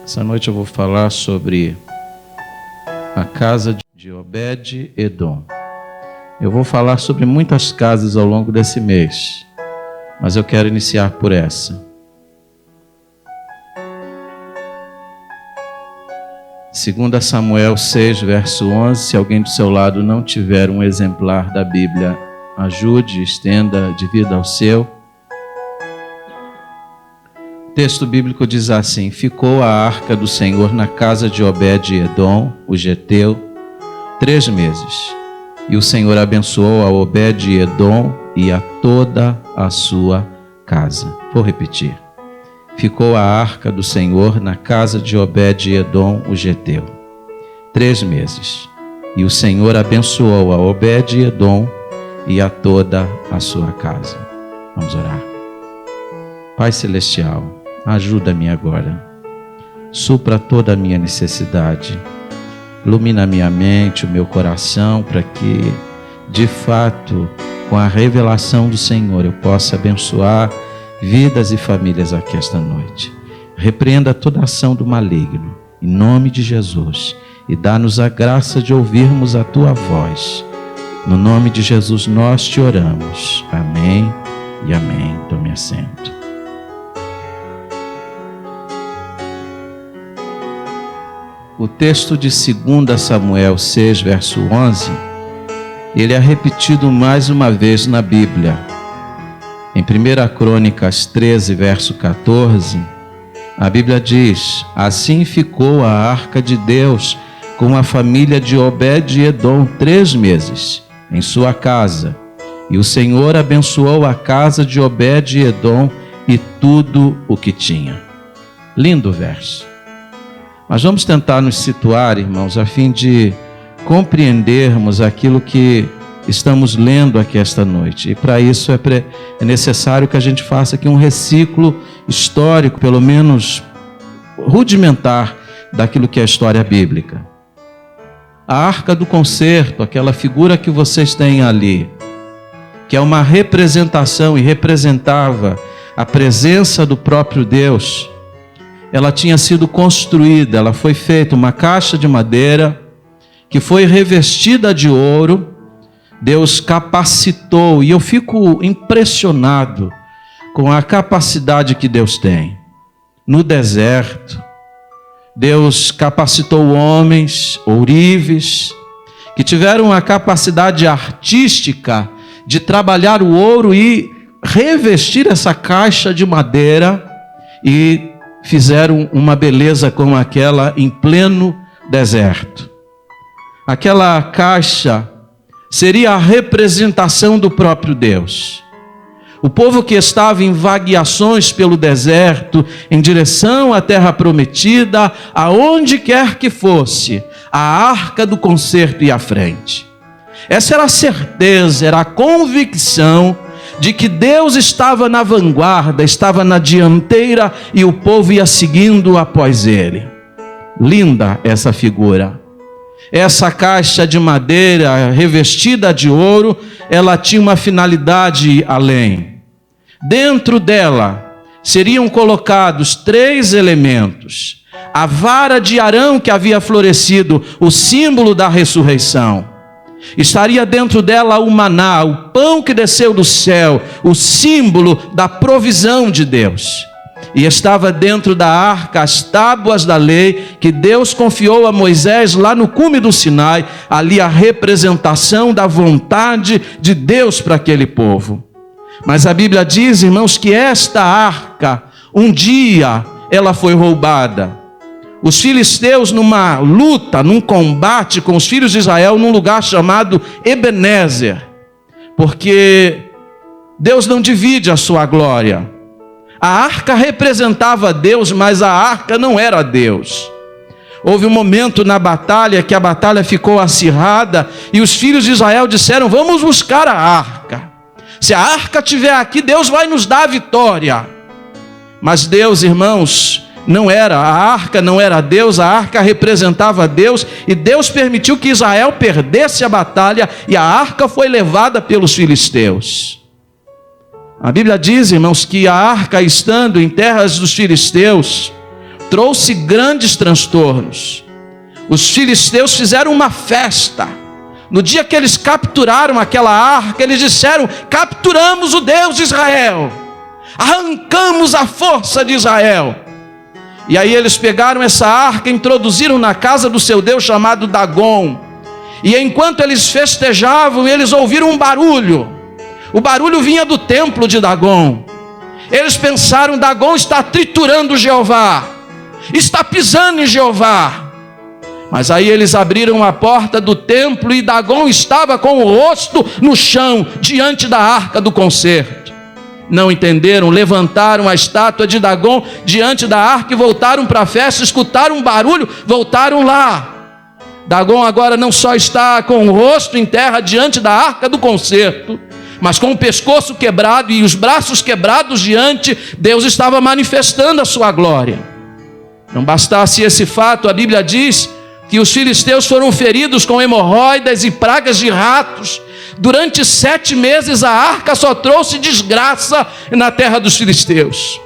Essa noite eu vou falar sobre a casa de Obed-Edom. Eu vou falar sobre muitas casas ao longo desse mês, mas eu quero iniciar por essa. Segundo Samuel 6, verso 11, se alguém do seu lado não tiver um exemplar da Bíblia, ajude, estenda, divida ao seu. O texto bíblico diz assim: ficou a arca do Senhor na casa de Obed-Edom, o geteu, 3 meses. E o Senhor abençoou a Obed-Edom e a toda a sua casa. Vou repetir. Ficou a arca do Senhor na casa de Obed-Edom, o geteu, 3 meses. E o Senhor abençoou a Obed-Edom e a toda a sua casa. Vamos orar. Pai Celestial, ajuda-me agora. Supra toda a minha necessidade. Ilumina a minha mente, o meu coração, para que, de fato, com a revelação do Senhor, eu possa abençoar vidas e famílias aqui esta noite. Repreenda toda ação do maligno, em nome de Jesus, e dá-nos a graça de ouvirmos a Tua voz. No nome de Jesus nós te oramos. Amém e amém. Tome assento. O texto de 2 Samuel 6, verso 11, ele é repetido mais uma vez na Bíblia. Em 1 Crônicas 13, verso 14, a Bíblia diz: assim ficou a arca de Deus com a família de Obed-Edom 3 meses em sua casa. E o Senhor abençoou a casa de Obed-Edom e tudo o que tinha. Lindo verso. Mas vamos tentar nos situar, irmãos, a fim de compreendermos aquilo que estamos lendo aqui esta noite. E para isso é necessário que a gente faça aqui um reciclo histórico, pelo menos rudimentar, daquilo que é a história bíblica. A Arca do Concerto, aquela figura que vocês têm ali, que é uma representação e representava a presença do próprio Deus, ela tinha sido construída, ela foi feita uma caixa de madeira que foi revestida de ouro. Deus capacitou, e eu fico impressionado com a capacidade que Deus tem. No deserto, Deus capacitou homens, ourives, que tiveram a capacidade artística de trabalhar o ouro e revestir essa caixa de madeira, e fizeram uma beleza como aquela em pleno deserto. Aquela caixa seria a representação do próprio Deus. O povo que estava em vagueações pelo deserto, em direção à terra prometida, aonde quer que fosse, a arca do concerto ia à frente. Essa era a certeza, era a convicção de que Deus estava na vanguarda, estava na dianteira, e o povo ia seguindo após ele. Linda essa figura. Essa caixa de madeira revestida de ouro, ela tinha uma finalidade além. Dentro dela seriam colocados 3 elementos: a vara de Arão que havia florescido, o símbolo da ressurreição. Estaria dentro dela o maná, o pão que desceu do céu, o símbolo da provisão de Deus. E estava dentro da arca as tábuas da lei que Deus confiou a Moisés lá no cume do Sinai, ali a representação da vontade de Deus para aquele povo. Mas a Bíblia diz, irmãos, que esta arca, um dia, ela foi roubada. Os filisteus, numa luta, num combate com os filhos de Israel, num lugar chamado Ebenezer, porque Deus não divide a sua glória. A arca representava Deus, mas a arca não era Deus. Houve um momento na batalha que a batalha ficou acirrada, e os filhos de Israel disseram: vamos buscar a arca. Se a arca estiver aqui, Deus vai nos dar a vitória. Mas Deus, irmãos, não era, a arca não era Deus, a arca representava Deus, e Deus permitiu que Israel perdesse a batalha, e a arca foi levada pelos filisteus. A Bíblia diz, irmãos, que a arca, estando em terras dos filisteus, trouxe grandes transtornos. Os filisteus fizeram uma festa. No dia que eles capturaram aquela arca, eles disseram: capturamos o Deus de Israel, arrancamos a força de Israel. E aí eles pegaram essa arca, introduziram na casa do seu Deus chamado Dagon. E enquanto eles festejavam, eles ouviram um barulho. O barulho vinha do templo de Dagon. Eles pensaram: Dagon está triturando Jeová, está pisando em Jeová. Mas aí eles abriram a porta do templo e Dagon estava com o rosto no chão, diante da arca do concerto. Não entenderam, levantaram a estátua de Dagon diante da arca e voltaram para a festa, escutaram um barulho, voltaram lá. Dagon agora não só está com o rosto em terra diante da arca do concerto, mas com o pescoço quebrado e os braços quebrados diante. Deus estava manifestando a sua glória. Não bastasse esse fato, a Bíblia diz que os filisteus foram feridos com hemorroidas e pragas de ratos. Durante 7 meses a arca só trouxe desgraça na terra dos filisteus.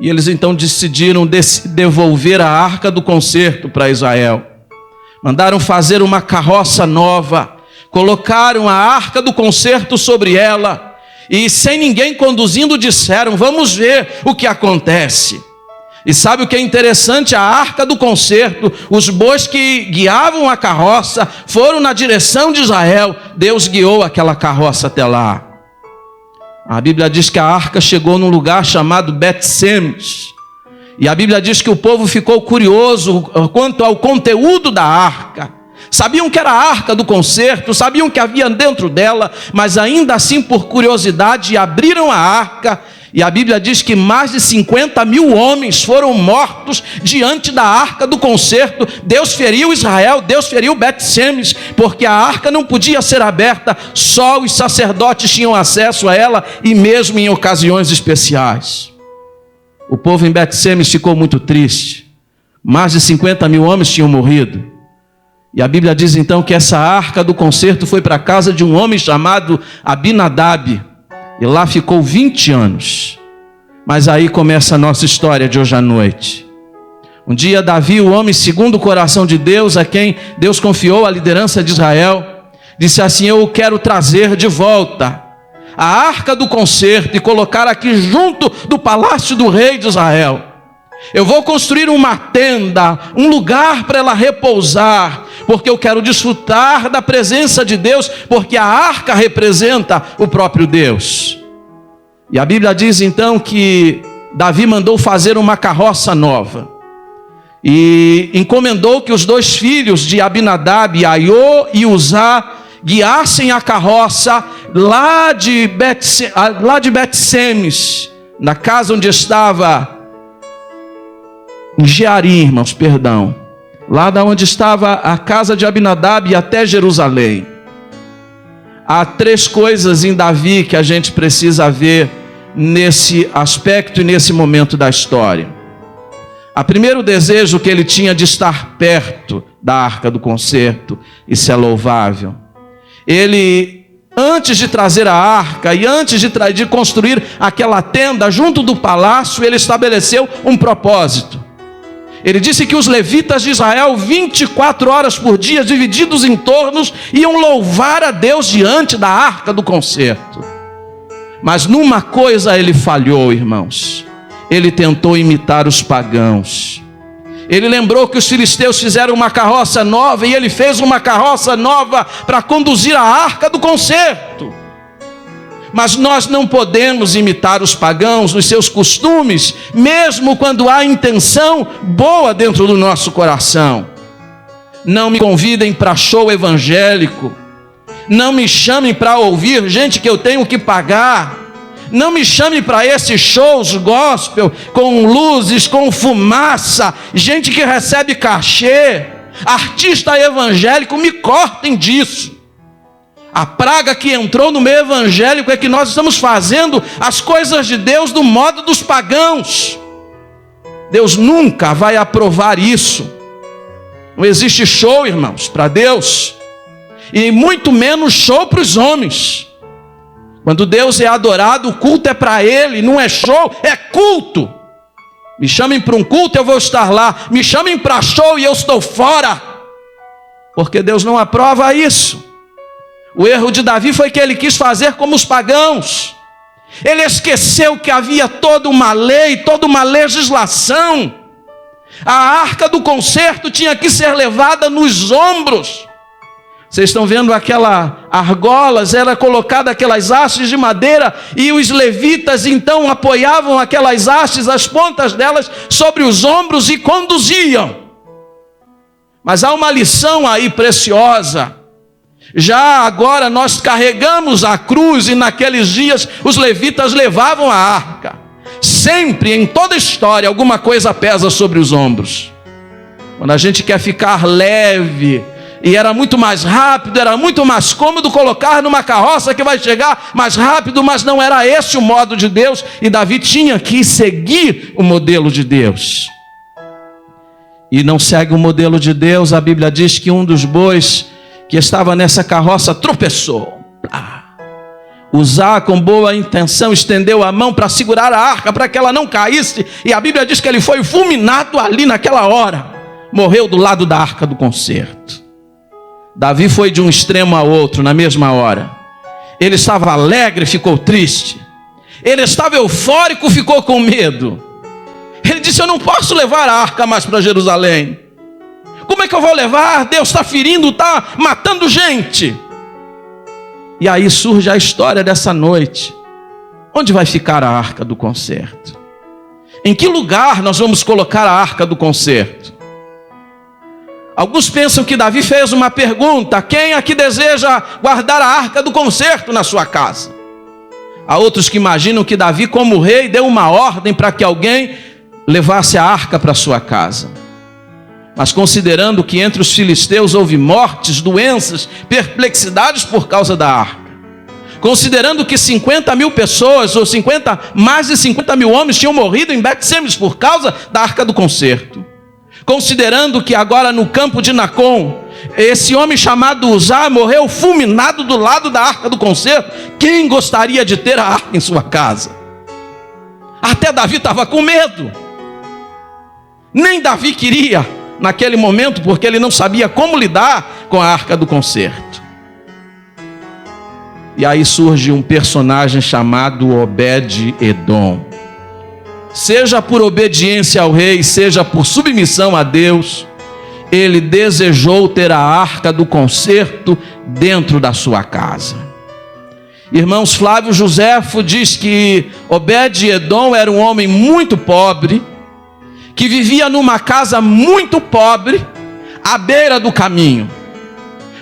E eles então decidiram devolver a arca do concerto para Israel. Mandaram fazer uma carroça nova, colocaram a arca do concerto sobre ela e, sem ninguém conduzindo, disseram: vamos ver o que acontece. E sabe o que é interessante? A arca do concerto, os bois que guiavam a carroça foram na direção de Israel. Deus guiou aquela carroça até lá. A Bíblia diz que a arca chegou num lugar chamado Bet-Semes. E a Bíblia diz que o povo ficou curioso quanto ao conteúdo da arca. Sabiam que era a arca do concerto, sabiam que havia dentro dela, mas ainda assim, por curiosidade, abriram a arca. E a Bíblia diz que mais de 50 mil homens foram mortos diante da arca do concerto. Deus feriu Israel, Deus feriu Bet-Semes, porque a arca não podia ser aberta, só os sacerdotes tinham acesso a ela, e mesmo em ocasiões especiais. O povo em Bet-Semes ficou muito triste. Mais de 50 mil homens tinham morrido. E a Bíblia diz então que essa arca do concerto foi para a casa de um homem chamado Abinadab. E lá ficou 20 anos. Mas aí começa a nossa história de hoje à noite. Um dia Davi, o homem segundo o coração de Deus, a quem Deus confiou a liderança de Israel, disse assim: eu quero trazer de volta a arca do concerto e colocar aqui junto do palácio do rei de Israel. Eu vou construir uma tenda, um lugar para ela repousar, porque eu quero desfrutar da presença de Deus, porque a arca representa o próprio Deus. E a Bíblia diz então que Davi mandou fazer uma carroça nova e encomendou que os 2 filhos de Abinadab, Aiô e Uzá, guiassem a carroça lá de Bet-Semes, na casa onde estava em Jearim, irmãos, perdão, lá da onde estava a casa de Abinadab, até Jerusalém. Há 3 coisas em Davi que a gente precisa ver nesse aspecto e nesse momento da história. A primeiro desejo que ele tinha de estar perto da arca do concerto, isso é louvável. Ele, antes de trazer a arca e antes de construir aquela tenda junto do palácio, ele estabeleceu um propósito. Ele disse que os levitas de Israel, 24 horas por dia, divididos em turnos, iam louvar a Deus diante da arca do concerto. Mas numa coisa ele falhou, irmãos. Ele tentou imitar os pagãos. Ele lembrou que os filisteus fizeram uma carroça nova e ele fez uma carroça nova para conduzir a arca do concerto. Mas nós não podemos imitar os pagãos nos seus costumes, mesmo quando há intenção boa dentro do nosso coração. Não me convidem para show evangélico. Não me chamem para ouvir gente que eu tenho que pagar. Não me chame para esses shows gospel, com luzes, com fumaça, gente que recebe cachê. Artista evangélico, me cortem disso. A praga que entrou no meio evangélico é que nós estamos fazendo as coisas de Deus do modo dos pagãos. Deus nunca vai aprovar isso. Não existe show, irmãos, para Deus. E muito menos show para os homens. Quando Deus é adorado, o culto é para Ele, não é show, é culto. Me chamem para um culto, eu vou estar lá. Me chamem para show e eu estou fora. Porque Deus não aprova isso. O erro de Davi foi que ele quis fazer como os pagãos. Ele esqueceu que havia toda uma lei, toda uma legislação. A arca do concerto tinha que ser levada nos ombros. Vocês estão vendo aquela argolas, era colocada aquelas hastes de madeira, e os levitas então apoiavam aquelas hastes, as pontas delas, sobre os ombros e conduziam. Mas há uma lição aí preciosa. Já agora nós carregamos a cruz, e naqueles dias os levitas levavam a arca. Sempre, em toda a história, alguma coisa pesa sobre os ombros. Quando a gente quer ficar leve, e era muito mais rápido, era muito mais cômodo colocar numa carroça que vai chegar mais rápido, mas não era esse o modo de Deus, e Davi tinha que seguir o modelo de Deus. E não segue o modelo de Deus. A Bíblia diz que um dos bois que estava nessa carroça tropeçou. Uzá, com boa intenção, estendeu a mão para segurar a arca, para que ela não caísse, e a Bíblia diz que ele foi fulminado ali naquela hora. Morreu do lado da arca do concerto. Davi foi de um extremo a outro na mesma hora. Ele estava alegre, ficou triste. Ele estava eufórico, ficou com medo. Ele disse: eu não posso levar a arca mais para Jerusalém. Como é que eu vou levar? Deus está ferindo, está matando gente. E aí surge a história dessa noite. Onde vai ficar a arca do concerto? Em que lugar nós vamos colocar a arca do concerto? Alguns pensam que Davi fez uma pergunta: quem aqui deseja guardar a arca do concerto na sua casa? Há outros que imaginam que Davi, como rei, deu uma ordem para que alguém levasse a arca para sua casa. Mas considerando que entre os filisteus houve mortes, doenças, perplexidades por causa da arca, considerando que 50 mil pessoas, ou mais de 50 mil homens tinham morrido em Bet-Semes por causa da arca do concerto, considerando que agora no campo de Nacon, esse homem chamado Uzá morreu fulminado do lado da arca do concerto, quem gostaria de ter a arca em sua casa? Até Davi estava com medo. Nem Davi queria naquele momento, porque ele não sabia como lidar com a arca do concerto. E aí surge um personagem chamado Obed-Edom. Seja por obediência ao rei, seja por submissão a Deus, ele desejou ter a arca do concerto dentro da sua casa. Irmãos, Flávio Joséfo diz que Obed-Edom era um homem muito pobre, que vivia numa casa muito pobre, à beira do caminho.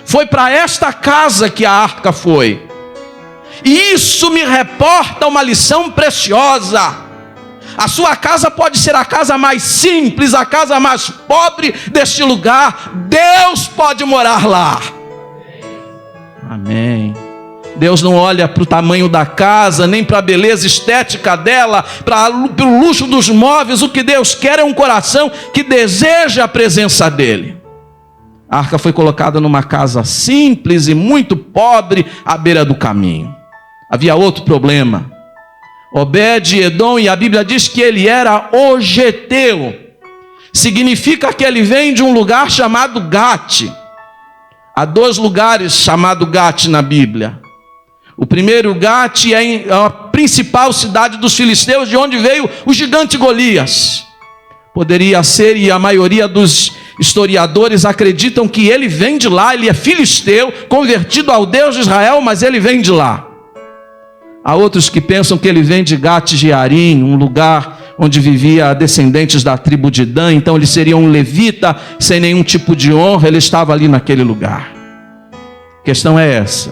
Foi para esta casa que a arca foi. E isso me reporta uma lição preciosa. A sua casa pode ser a casa mais simples, a casa mais pobre deste lugar. Deus pode morar lá. Amém. Deus não olha para o tamanho da casa, nem para a beleza estética dela, para o luxo dos móveis. O que Deus quer é um coração que deseja a presença dEle. A arca foi colocada numa casa simples e muito pobre, à beira do caminho. Havia outro problema. Obed-Edom, e a Bíblia diz que ele era ogeteu. Significa que ele vem de um lugar chamado Gate. Há 2 lugares chamados Gate na Bíblia. O primeiro, Gate, é a principal cidade dos filisteus, de onde veio o gigante Golias. Poderia ser, e a maioria dos historiadores acreditam que ele vem de lá. Ele é filisteu, convertido ao Deus de Israel, mas ele vem de lá. Há outros que pensam que ele vem de Gat-Jearim, um lugar onde vivia descendentes da tribo de Dan. Então ele seria um levita, sem nenhum tipo de honra. Ele estava ali naquele lugar. A questão é essa: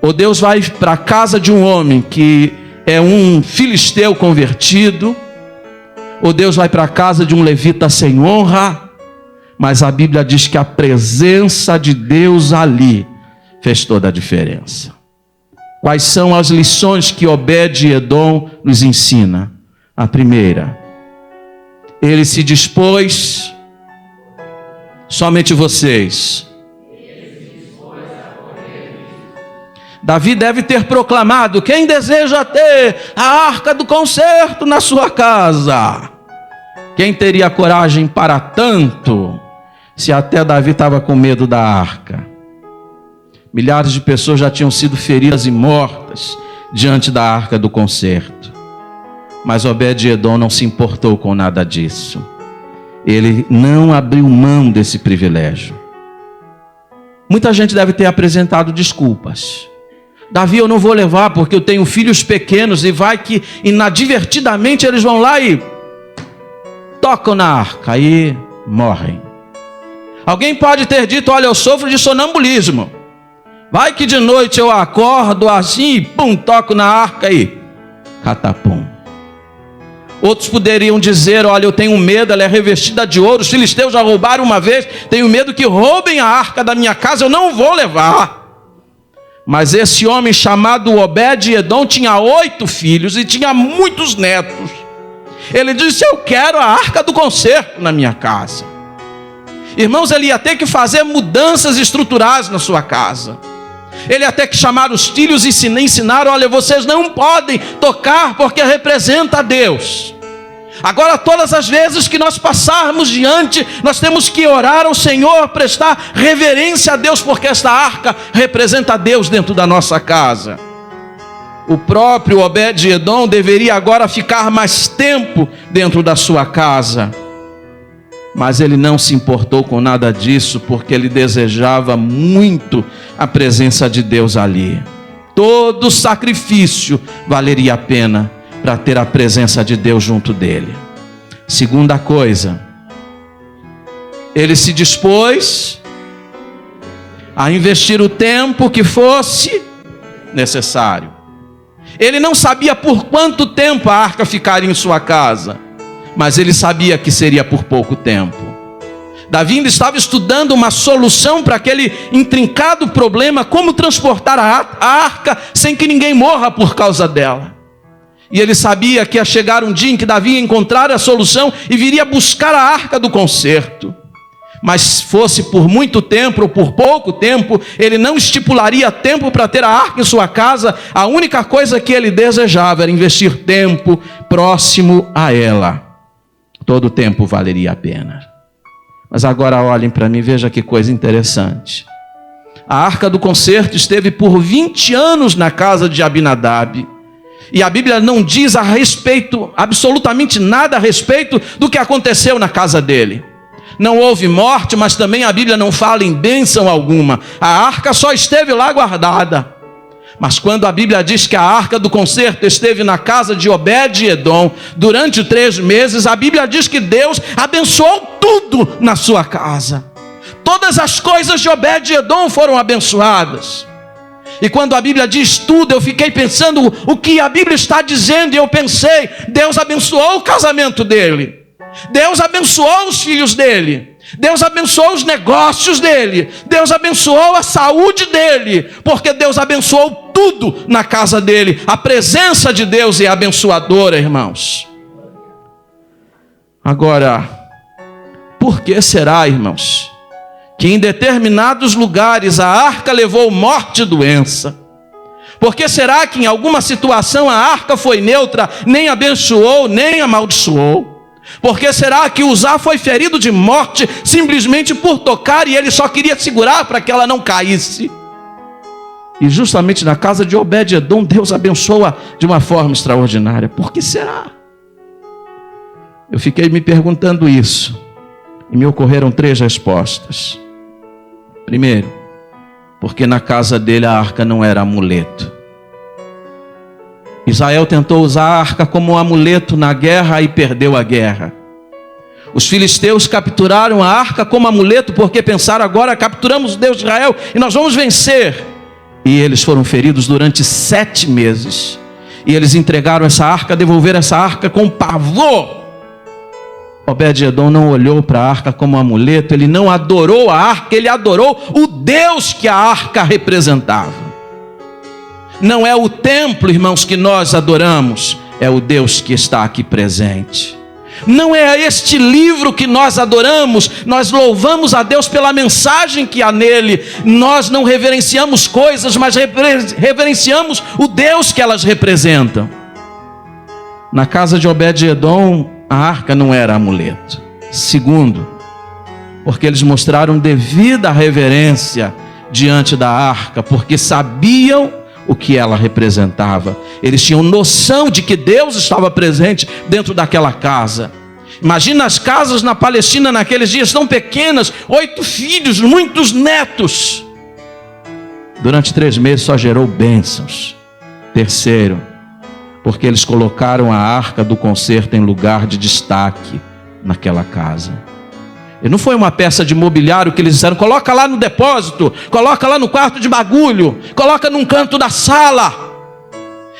ou Deus vai para a casa de um homem que é um filisteu convertido, ou Deus vai para a casa de um levita sem honra. Mas a Bíblia diz que a presença de Deus ali fez toda a diferença. Quais são as lições que Obed-Edom nos ensina? A primeira: ele se dispôs, somente vocês, Davi deve ter proclamado: quem deseja ter a arca do concerto na sua casa? Quem teria coragem para tanto, se até Davi estava com medo da arca? Milhares de pessoas já tinham sido feridas e mortas diante da arca do concerto. Mas Obed-Edom não se importou com nada disso. Ele não abriu mão desse privilégio. Muita gente deve ter apresentado desculpas. Davi, eu não vou levar porque eu tenho filhos pequenos, e vai que inadvertidamente eles vão lá e tocam na arca, aí morrem. Alguém pode ter dito: olha, eu sofro de sonambulismo, vai que de noite eu acordo assim e pum, toco na arca e catapum. Outros poderiam dizer: olha, eu tenho medo, ela é revestida de ouro, os filisteus já roubaram uma vez, tenho medo que roubem a arca da minha casa, eu não vou levar. Mas esse homem chamado Obed-Edom tinha 8 filhos e tinha muitos netos. Ele disse: eu quero a arca do concerto na minha casa. Irmãos, ele ia ter que fazer mudanças estruturais na sua casa. Ele ia ter que chamar os filhos e ensinar: olha, vocês não podem tocar porque representa a Deus. Agora, todas as vezes que nós passarmos diante, nós temos que orar ao Senhor, prestar reverência a Deus, porque esta arca representa a Deus dentro da nossa casa. O próprio Obed-Edom deveria agora ficar mais tempo dentro da sua casa. Mas ele não se importou com nada disso, porque ele desejava muito a presença de Deus ali. Todo sacrifício valeria a pena para ter a presença de Deus junto dele. Segunda coisa, ele se dispôs a investir o tempo que fosse necessário. Ele não sabia por quanto tempo a arca ficaria em sua casa, mas ele sabia que seria por pouco tempo. Davi ainda estava estudando uma solução para aquele intrincado problema: como transportar a arca sem que ninguém morra por causa dela. E ele sabia que ia chegar um dia em que Davi ia encontrar a solução e viria buscar a arca do concerto. Mas fosse por muito tempo ou por pouco tempo, ele não estipularia tempo para ter a arca em sua casa. A única coisa que ele desejava era investir tempo próximo a ela. Todo tempo valeria a pena. Mas agora olhem para mim, veja que coisa interessante. A arca do concerto esteve por 20 anos na casa de Abinadab. E a Bíblia não diz a respeito, absolutamente nada a respeito do que aconteceu na casa dele. Não houve morte, mas também a Bíblia não fala em bênção alguma. A arca só esteve lá guardada. Mas quando a Bíblia diz que a arca do concerto esteve na casa de Obed-Edom durante 3 meses, a Bíblia diz que Deus abençoou tudo na sua casa. Todas as coisas de Obed-Edom foram abençoadas. E quando a Bíblia diz tudo, eu fiquei pensando o que a Bíblia está dizendo, e eu pensei: Deus abençoou o casamento dele, Deus abençoou os filhos dele, Deus abençoou os negócios dele, Deus abençoou a saúde dele, porque Deus abençoou tudo na casa dele. A presença de Deus é abençoadora, irmãos. Agora, por que será, irmãos, que em determinados lugares a arca levou morte e doença? Por que será que em alguma situação a arca foi neutra, nem abençoou, nem amaldiçoou? Por que será que Uzá foi ferido de morte simplesmente por tocar, e ele só queria segurar para que ela não caísse? E justamente na casa de Obed-Edom, Deus abençoa de uma forma extraordinária. Por que será? Eu fiquei me perguntando isso, e me ocorreram 3 respostas. Primeiro, porque na casa dele a arca não era amuleto. Israel tentou usar a arca como um amuleto na guerra e perdeu a guerra. Os filisteus capturaram a arca como amuleto porque pensaram: agora capturamos o Deus de Israel e nós vamos vencer. E eles foram feridos durante 7 meses. E eles entregaram essa arca, devolveram essa arca com pavor. Obed-Edom não olhou para a arca como um amuleto, ele não adorou a arca, ele adorou o Deus que a arca representava. Não é o templo, irmãos, que nós adoramos, é o Deus que está aqui presente. Não é este livro que nós adoramos, nós louvamos a Deus pela mensagem que há nele. Nós não reverenciamos coisas, mas reverenciamos o Deus que elas representam. Na casa de Obed-edom, a arca não era amuleto. Segundo, porque eles mostraram devida reverência diante da arca, porque sabiam o que ela representava. Eles tinham noção de que Deus estava presente dentro daquela casa. Imagina as casas na Palestina naqueles dias tão pequenas, 8 filhos, muitos netos. Durante 3 meses só gerou bênçãos. Terceiro, porque eles colocaram a arca do concerto em lugar de destaque naquela casa. E não foi uma peça de mobiliário que eles disseram, coloca lá no depósito, coloca lá no quarto de bagulho, coloca num canto da sala.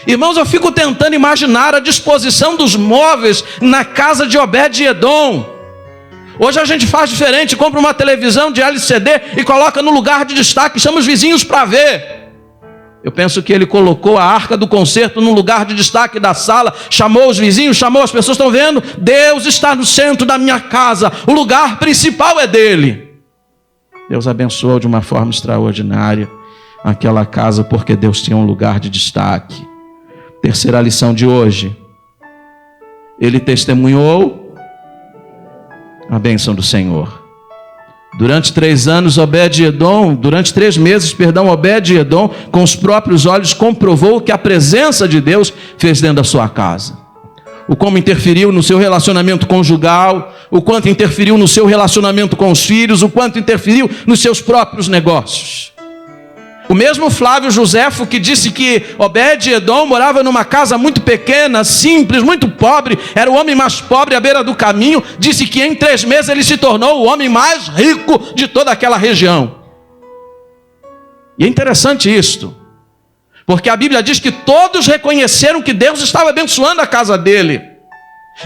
Irmãos, eu fico tentando imaginar a disposição dos móveis na casa de Obed-edom. Hoje a gente faz diferente, compra uma televisão de LCD e coloca no lugar de destaque, chama os vizinhos para ver. Eu penso que ele colocou a arca do concerto no lugar de destaque da sala, chamou os vizinhos, chamou as pessoas, estão vendo? Deus está no centro da minha casa, o lugar principal é dele. Deus abençoou de uma forma extraordinária aquela casa, porque Deus tinha um lugar de destaque. Terceira lição de hoje, ele testemunhou a bênção do Senhor. Durante 3 meses, Obed-edom, com os próprios olhos, comprovou que a presença de Deus fez dentro da sua casa. O como interferiu no seu relacionamento conjugal, o quanto interferiu no seu relacionamento com os filhos, o quanto interferiu nos seus próprios negócios. O mesmo Flávio Joséfo, que disse que Obed-edom morava numa casa muito pequena, simples, muito pobre, era o homem mais pobre à beira do caminho, disse que em 3 meses ele se tornou o homem mais rico de toda aquela região. E é interessante isto, porque a Bíblia diz que todos reconheceram que Deus estava abençoando a casa dele.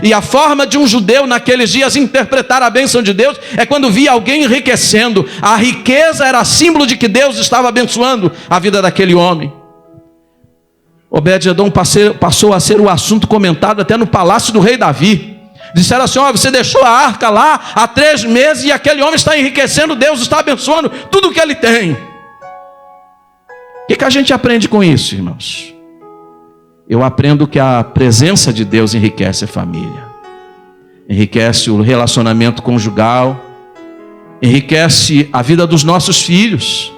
E a forma de um judeu naqueles dias interpretar a bênção de Deus é quando via alguém enriquecendo. A riqueza era símbolo de que Deus estava abençoando a vida daquele homem. Obed-edom passou a ser o assunto comentado até no palácio do rei Davi. Disseram assim, você deixou a arca lá há 3 meses e aquele homem está enriquecendo, Deus está abençoando tudo o que ele tem. O que a gente aprende com isso, irmãos? Eu aprendo que a presença de Deus enriquece a família, enriquece o relacionamento conjugal, enriquece a vida dos nossos filhos.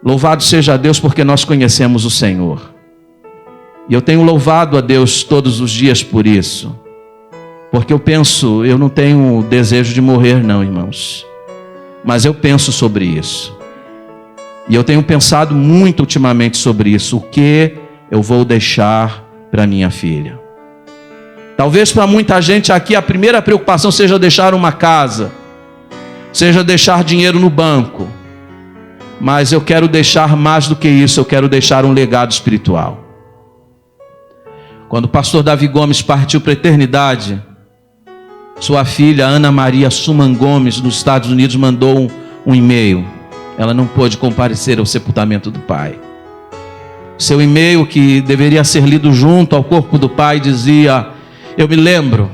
Louvado seja Deus porque nós conhecemos o Senhor. E eu tenho louvado a Deus todos os dias por isso. Porque eu não tenho desejo de morrer não, irmãos. Mas eu penso sobre isso. E eu tenho pensado muito ultimamente sobre isso. O que eu vou deixar para minha filha? Talvez para muita gente aqui a primeira preocupação seja deixar uma casa, seja deixar dinheiro no banco. Mas eu quero deixar mais do que isso, eu quero deixar um legado espiritual. Quando o pastor Davi Gomes partiu para a eternidade, sua filha Ana Maria Suman Gomes, nos Estados Unidos, mandou um e-mail. Ela não pôde comparecer ao sepultamento do pai. Seu e-mail, que deveria ser lido junto ao corpo do pai, dizia: eu me lembro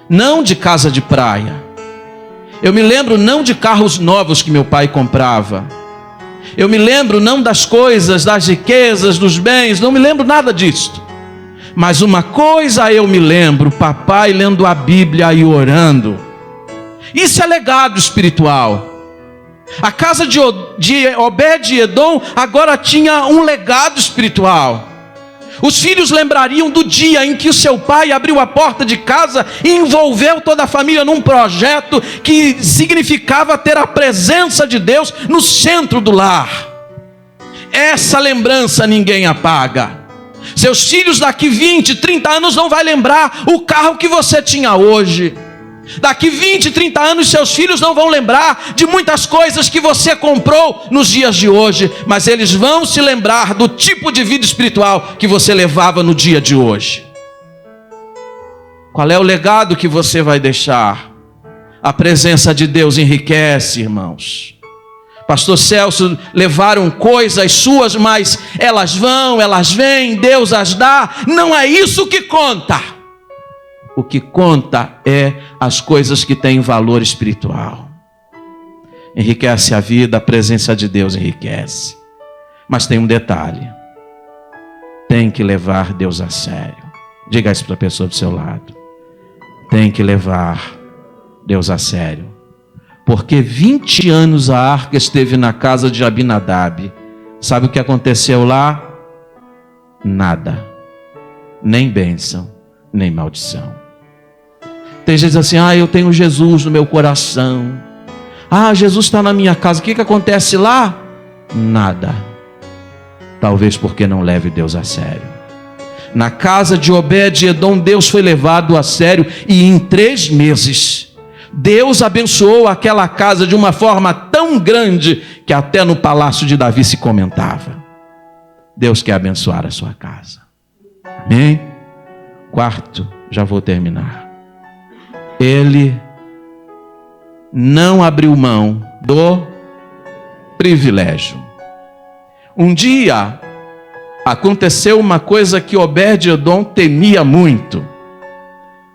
não de casa de praia, eu me lembro não de carros novos que meu pai comprava, eu me lembro não das coisas, das riquezas, dos bens, não me lembro nada disto. Mas uma coisa eu me lembro, papai lendo a Bíblia e orando. Isso é legado espiritual. A casa de Obed-edom agora tinha um legado espiritual. Os filhos lembrariam do dia em que o seu pai abriu a porta de casa e envolveu toda a família num projeto que significava ter a presença de Deus no centro do lar. Essa lembrança ninguém apaga. Seus filhos daqui 20, 30 anos não vai lembrar o carro que você tinha hoje. Daqui 20, 30 anos seus filhos não vão lembrar de muitas coisas que você comprou nos dias de hoje, mas eles vão se lembrar do tipo de vida espiritual que você levava no dia de hoje. Qual é o legado que você vai deixar? A presença de Deus enriquece, irmãos. Pastor Celso, levaram coisas suas, mas elas vão, elas vêm, Deus as dá. Não é isso que conta. O que conta é as coisas que têm valor espiritual. Enriquece a vida, a presença de Deus enriquece. Mas tem um detalhe. Tem que levar Deus a sério. Diga isso para a pessoa do seu lado. Tem que levar Deus a sério. Porque 20 anos a arca esteve na casa de Abinadab. Sabe o que aconteceu lá? Nada. Nem bênção, nem maldição. Tem gente assim, eu tenho Jesus no meu coração. Jesus está na minha casa. O que acontece lá? Nada. Talvez porque não leve Deus a sério. Na casa de Obed-Edom, Deus foi levado a sério. E em 3 meses, Deus abençoou aquela casa de uma forma tão grande que até no palácio de Davi se comentava. Deus quer abençoar a sua casa. Amém? 4, já vou terminar. Ele não abriu mão do privilégio. Um dia aconteceu uma coisa que Obed-Edom temia muito.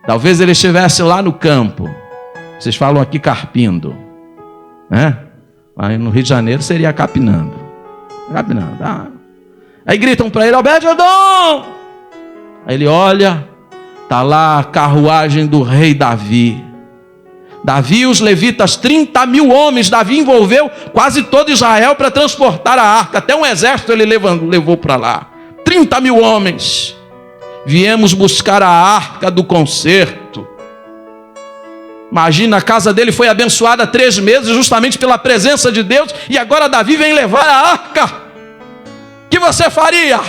Talvez ele estivesse lá no campo. Vocês falam aqui carpindo, né? Aí no Rio de Janeiro seria capinando. Aí gritam para ele, Obed-Edom! Aí ele olha, está lá a carruagem do rei Davi. Davi e os levitas, 30 mil homens. Davi envolveu quase todo Israel para transportar a arca. Até um exército ele levou para lá. 30 mil homens. Viemos buscar a arca do concerto. Imagina, a casa dele foi abençoada 3 meses justamente pela presença de Deus. E agora Davi vem levar a arca. O que você faria?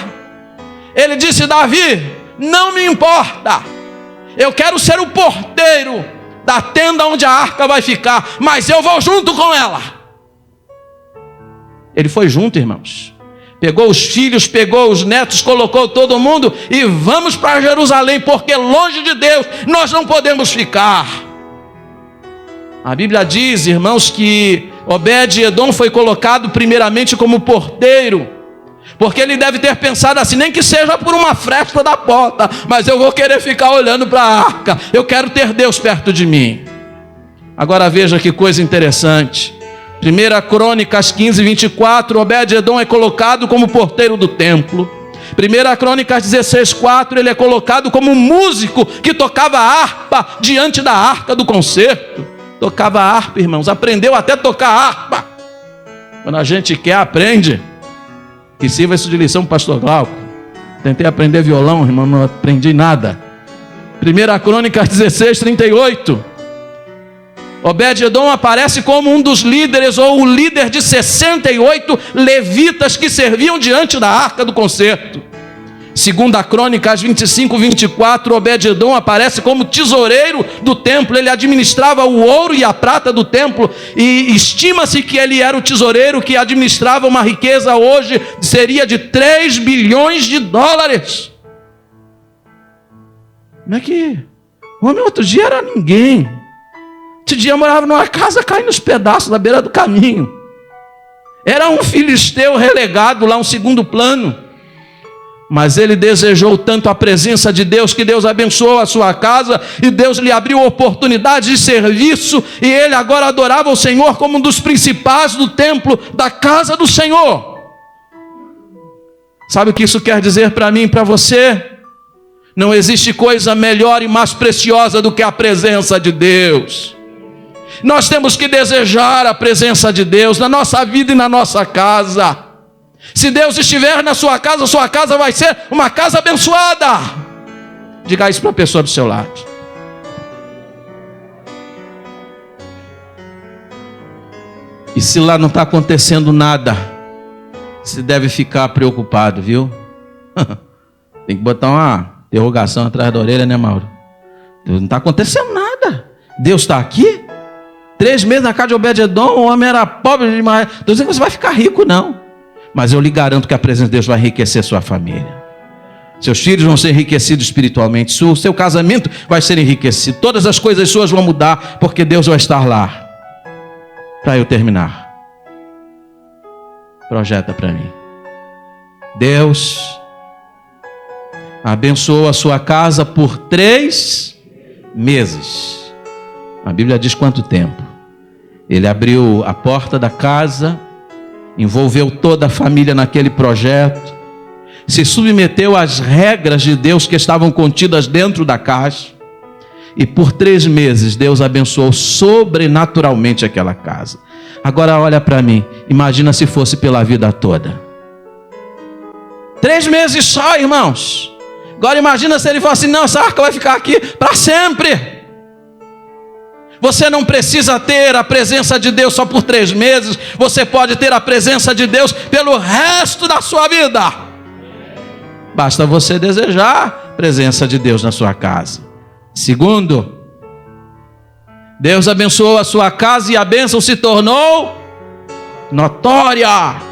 Ele disse, Davi, não me importa. Eu quero ser o porteiro da tenda onde a arca vai ficar, mas eu vou junto com ela. Ele foi junto, irmãos. Pegou os filhos, pegou os netos, colocou todo mundo e vamos para Jerusalém, porque longe de Deus nós não podemos ficar. A Bíblia diz, irmãos, que Obed-Edom foi colocado primeiramente como porteiro, porque ele deve ter pensado assim, nem que seja por uma fresta da porta, mas eu vou querer ficar olhando para a arca, eu quero ter Deus perto de mim. Agora veja que coisa interessante. 1 Crônicas 15, 24, Obed-Edom é colocado como porteiro do templo. 1 Crônicas 16, 4, ele é colocado como músico que tocava harpa diante da arca do concerto. Tocava harpa, irmãos, aprendeu até tocar harpa. Quando a gente quer, aprende. Que sirva isso de lição para o pastor Glauco. Tentei aprender violão, irmão, não aprendi nada. 1 Crônicas 16, 38. Obed-Edom aparece como um dos líderes, ou o líder de 68 levitas que serviam diante da arca do concerto. 2 Crônicas 25, 24, Obed-Edom aparece como tesoureiro do templo. Ele administrava o ouro e a prata do templo, e estima-se que ele era o tesoureiro que administrava uma riqueza hoje, seria de 3 bilhões de dólares. Como é que... O homem outro dia era ninguém. Outro dia morava numa casa caindo nos pedaços na beira do caminho. Era um filisteu relegado lá, um segundo plano. Mas ele desejou tanto a presença de Deus, que Deus abençoou a sua casa, e Deus lhe abriu oportunidades de serviço, e ele agora adorava o Senhor como um dos principais do templo, da casa do Senhor. Sabe o que isso quer dizer para mim e para você? Não existe coisa melhor e mais preciosa do que a presença de Deus. Nós temos que desejar a presença de Deus na nossa vida e na nossa casa. Se Deus estiver na sua casa vai ser uma casa abençoada. Diga isso para a pessoa do seu lado. E se lá não está acontecendo nada, você deve ficar preocupado, viu? Tem que botar uma interrogação atrás da orelha, né, Mauro? Não está acontecendo nada. Deus está aqui? 3 meses na casa de Obed-Edom, o homem era pobre demais. Estou dizendo que você vai ficar rico, não. Mas eu lhe garanto que a presença de Deus vai enriquecer sua família. Seus filhos vão ser enriquecidos espiritualmente. O seu casamento vai ser enriquecido. Todas as coisas suas vão mudar, porque Deus vai estar lá. Para eu terminar, projeta para mim. Deus abençoou a sua casa por 3 meses. A Bíblia diz quanto tempo. Ele abriu a porta da casa, envolveu toda a família naquele projeto, se submeteu às regras de Deus que estavam contidas dentro da casa, e por 3 meses Deus abençoou sobrenaturalmente aquela casa. Agora olha para mim, imagina se fosse pela vida toda. 3 meses só, irmãos. Agora imagina se ele fosse assim, não, essa arca vai ficar aqui para sempre. Você não precisa ter a presença de Deus só por 3 meses, você pode ter a presença de Deus pelo resto da sua vida. Basta você desejar a presença de Deus na sua casa. Segundo, Deus abençoou a sua casa e a bênção se tornou notória.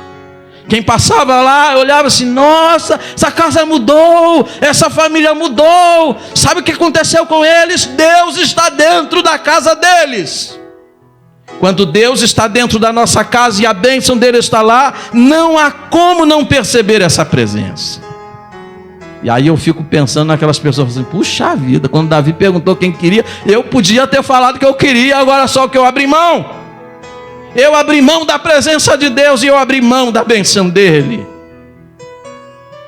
Quem passava lá olhava assim, nossa, essa casa mudou, essa família mudou. Sabe o que aconteceu com eles? Deus está dentro da casa deles. Quando Deus está dentro da nossa casa e a bênção dele está lá, não há como não perceber essa presença. E aí eu fico pensando naquelas pessoas assim, puxa vida, quando Davi perguntou quem queria, eu podia ter falado que eu queria, agora só que eu abri mão. Eu abri mão da presença de Deus e eu abri mão da bênção dele.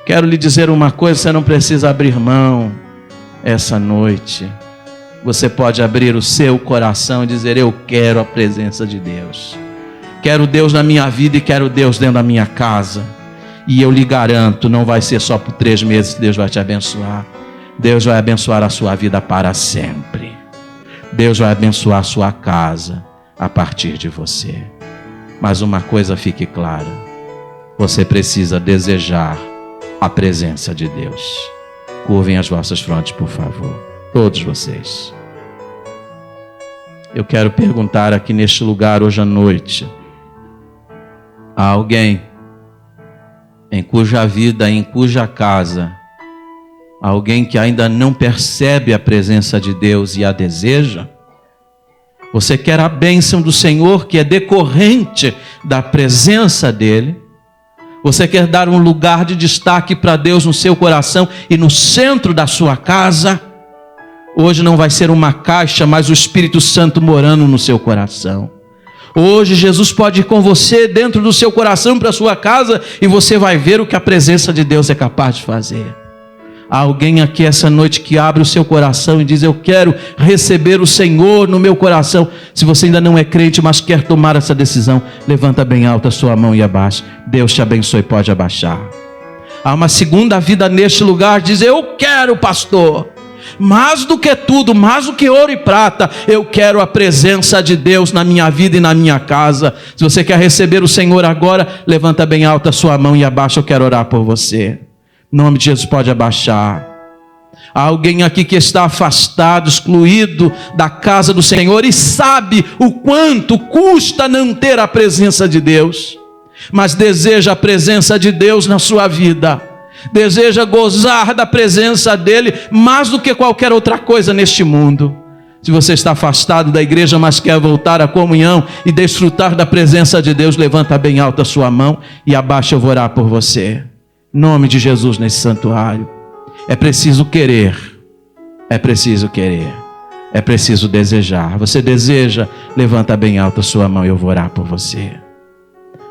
Quero lhe dizer uma coisa, você não precisa abrir mão essa noite. Você pode abrir o seu coração e dizer, eu quero a presença de Deus. Quero Deus na minha vida e quero Deus dentro da minha casa. E eu lhe garanto, não vai ser só por 3 meses que Deus vai te abençoar. Deus vai abençoar a sua vida para sempre. Deus vai abençoar a sua casa a partir de você. Mas uma coisa fique clara, você precisa desejar a presença de Deus. Curvem as vossas frontes, por favor, todos vocês. Eu quero perguntar aqui neste lugar hoje à noite, há alguém em cuja vida, em cuja casa, alguém que ainda não percebe a presença de Deus e a deseja? Você quer a bênção do Senhor que é decorrente da presença dEle? Você quer dar um lugar de destaque para Deus no seu coração e no centro da sua casa? Hoje não vai ser uma caixa, mas o Espírito Santo morando no seu coração. Hoje Jesus pode ir com você dentro do seu coração para a sua casa e você vai ver o que a presença de Deus é capaz de fazer. Há alguém aqui essa noite que abre o seu coração e diz, eu quero receber o Senhor no meu coração. Se você ainda não é crente, mas quer tomar essa decisão, levanta bem alta a sua mão e abaixa. Deus te abençoe, pode abaixar. Há uma segunda vida neste lugar, diz, eu quero, pastor, mais do que tudo, mais do que ouro e prata, eu quero a presença de Deus na minha vida e na minha casa. Se você quer receber o Senhor agora, levanta bem alta a sua mão e abaixa, eu quero orar por você. Em nome de Jesus, pode abaixar. Há alguém aqui que está afastado, excluído da casa do Senhor e sabe o quanto custa não ter a presença de Deus, mas deseja a presença de Deus na sua vida, deseja gozar da presença dEle mais do que qualquer outra coisa neste mundo. Se você está afastado da igreja, mas quer voltar à comunhão e desfrutar da presença de Deus, levanta bem alta a sua mão e abaixa, eu vou orar por você. Em nome de Jesus nesse santuário. É preciso querer, é preciso querer, é preciso desejar. Você deseja, levanta bem alta a sua mão e eu vou orar por você.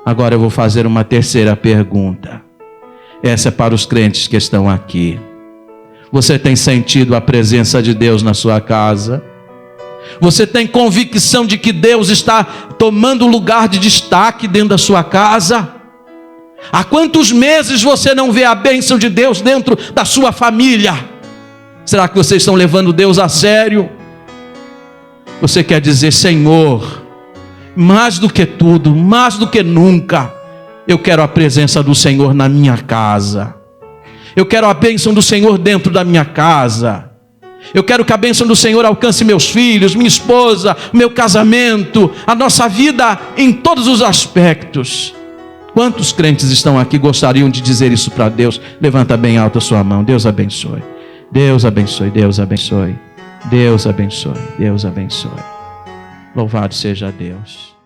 Agora eu vou fazer uma terceira pergunta. Essa é para os crentes que estão aqui. Você tem sentido a presença de Deus na sua casa? Você tem convicção de que Deus está tomando lugar de destaque dentro da sua casa? Há quantos meses você não vê a bênção de Deus dentro da sua família? Será que vocês estão levando Deus a sério? Você quer dizer, Senhor, mais do que tudo, mais do que nunca, eu quero a presença do Senhor na minha casa. Eu quero a bênção do Senhor dentro da minha casa. Eu quero que a bênção do Senhor alcance meus filhos, minha esposa, meu casamento, a nossa vida em todos os aspectos. Quantos crentes estão aqui gostariam de dizer isso para Deus? Levanta bem alto a sua mão. Deus abençoe. Deus abençoe. Deus abençoe. Deus abençoe. Deus abençoe. Louvado seja Deus.